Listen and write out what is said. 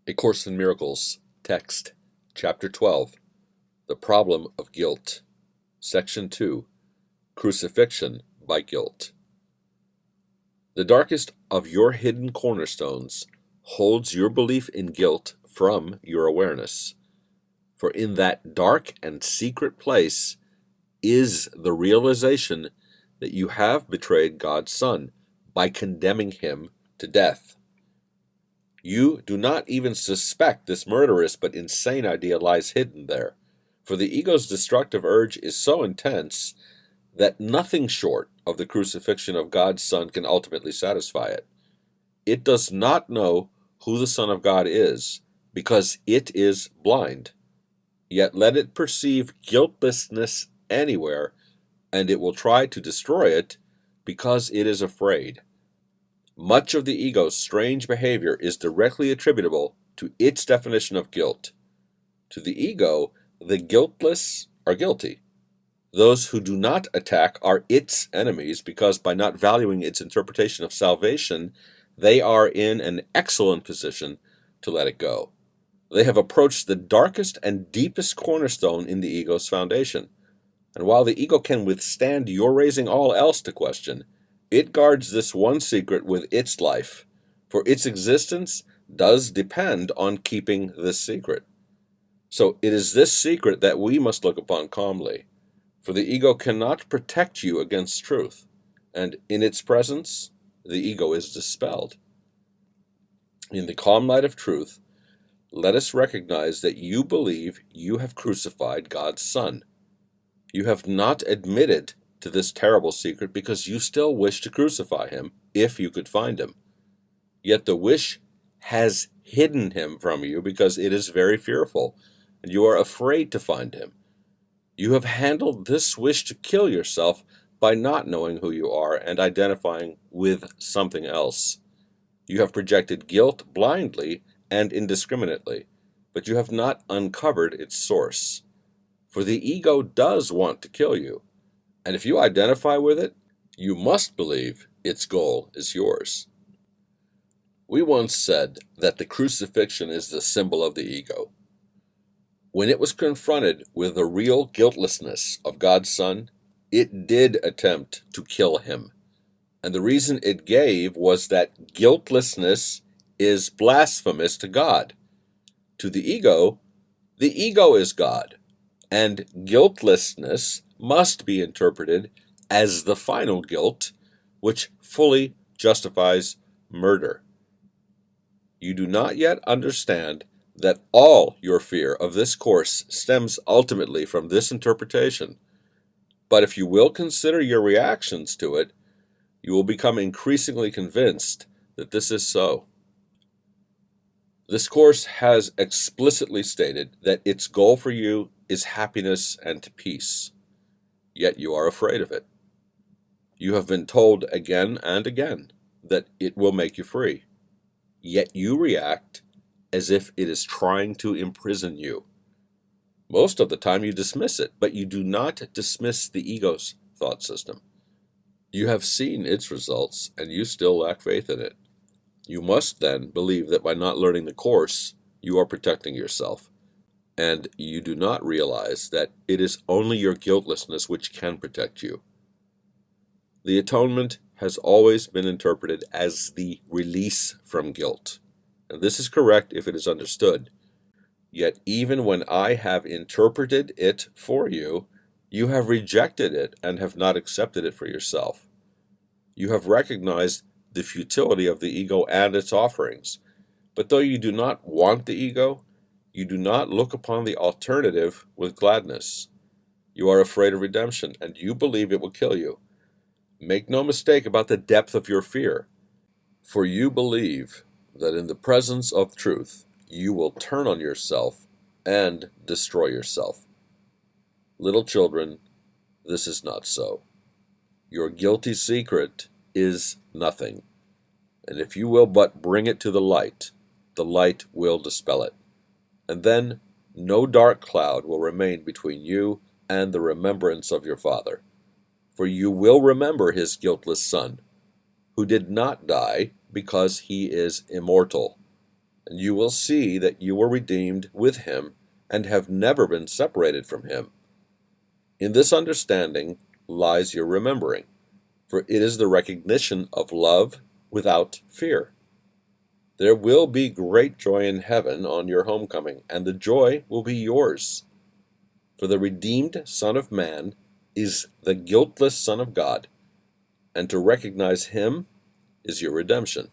A Course in Miracles, Text, Chapter 12, The Problem of Guilt, Section 2, Crucifixion by Guilt. The darkest of your hidden cornerstones holds your belief in guilt from your awareness. For in that dark and secret place is the realization that you have betrayed God's Son by condemning him to death. You do not even suspect this murderous but insane idea lies hidden there, for the ego's destructive urge is so intense that nothing short of the crucifixion of God's Son can ultimately satisfy it. It does not know who the Son of God is, because it is blind. Yet let it perceive guiltlessness anywhere, and it will try to destroy it because it is afraid. Much of the ego's strange behavior is directly attributable to its definition of guilt. To the ego, the guiltless are guilty. Those who do not attack are its enemies because by not valuing its interpretation of salvation, they are in an excellent position to let it go. They have approached the darkest and deepest cornerstone in the ego's foundation. And while the ego can withstand your raising all else to question, it guards this one secret with its life, for its existence does depend on keeping this secret. So it is this secret that we must look upon calmly, for the ego cannot protect you against truth, and in its presence, the ego is dispelled. In the calm light of truth, let us recognize that you believe you have crucified God's Son. You have not admitted to this terrible secret because you still wish to crucify him if you could find him. Yet the wish has hidden him from you because it is very fearful, and you are afraid to find him. You have handled this wish to kill yourself by not knowing who you are and identifying with something else. You have projected guilt blindly and indiscriminately, but you have not uncovered its source. For the ego does want to kill you, and if you identify with it, you must believe its goal is yours. We once said that the crucifixion is the symbol of the ego. When it was confronted with the real guiltlessness of God's Son, it did attempt to kill him. And the reason it gave was that guiltlessness is blasphemous to God. To the ego is God, and guiltlessness must be interpreted as the final guilt, which fully justifies murder. You do not yet understand that all your fear of this course stems ultimately from this interpretation, but if you will consider your reactions to it, you will become increasingly convinced that this is so. This course has explicitly stated that its goal for you is happiness and peace. Yet you are afraid of it. You have been told again and again that it will make you free. Yet you react as if it is trying to imprison you. Most of the time you dismiss it, but you do not dismiss the ego's thought system. You have seen its results, and you still lack faith in it. You must then believe that by not learning the course, you are protecting yourself. And you do not realize that it is only your guiltlessness which can protect you. The atonement has always been interpreted as the release from guilt, and this is correct if it is understood. Yet even when I have interpreted it for you, you have rejected it and have not accepted it for yourself. You have recognized the futility of the ego and its offerings, but though you do not want the ego, you do not look upon the alternative with gladness. You are afraid of redemption, and you believe it will kill you. Make no mistake about the depth of your fear, for you believe that in the presence of truth, you will turn on yourself and destroy yourself. Little children, this is not so. Your guilty secret is nothing, and if you will but bring it to the light will dispel it. And then no dark cloud will remain between you and the remembrance of your Father. For you will remember his guiltless Son, who did not die because he is immortal, and you will see that you were redeemed with him and have never been separated from him. In this understanding lies your remembering, for it is the recognition of love without fear. There will be great joy in heaven on your homecoming, and the joy will be yours. For the redeemed Son of Man is the guiltless Son of God, and to recognize him is your redemption.